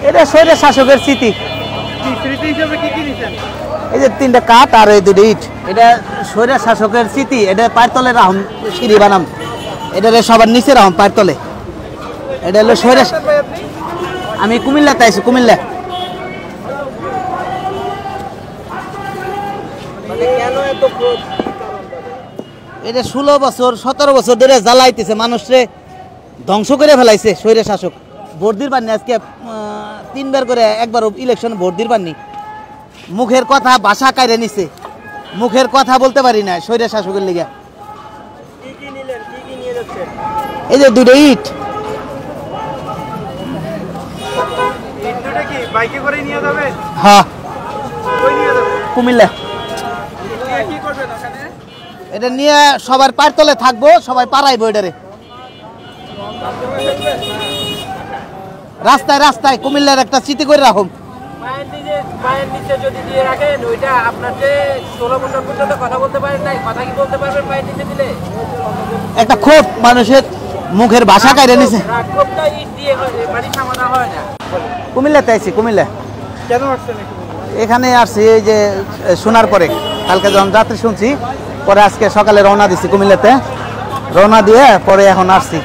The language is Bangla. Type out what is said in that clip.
এটা স্বৈর শাসকের স্মৃতি। এই যে 3টা কাঠ আর এই 2টা ইট, এটা স্বৈর শাসকের স্মৃতি। এটা পায়ের তলে রাখুন, সিঁড়ি বানাম, এটা সবার নিচে রাখুন পায়ের তলে। এটা হলো স্বৈর। আমি কুমিল্লাতে আইছি, কুমিল্লা। এটা 16 বছর 17 বছর ধরে জ্বালাইতেছে, মানুষরে ধ্বংস করে ফেলাইছে স্বৈর শাসক। ভোট দির পাননি, আজকে 3বার করে, একবার ইলেকশন ভোট দির পাননি। মুখের কথা ভাষা কাইরে নিছে, মুখের কথা বলতে পারি না স্বৈর শাসকের লিগে। এই যে 2টা ইট, হ্যাঁ কুমিল্লা। এটা নিয়ে সবার পায়ের তলে থাকবো, সবাই পারাইবো এটারে রাস্তায় রাস্তায়। কুমিল্লার একটা স্মৃতি করে রাখুন। একটা ক্ষোভ মানুষের মুখের ভাষা কাইরে নিছে। কুমিল্লাতে আইছি, কুমিল্লা। এখানে আসছি এই যে শোনার পরে, কালকে যখন রাত্রে শুনছি, পরে আজকে সকালে রওনা দিছি কুমিল্লাতে। রওনা দিয়ে পরে এখন আসছি।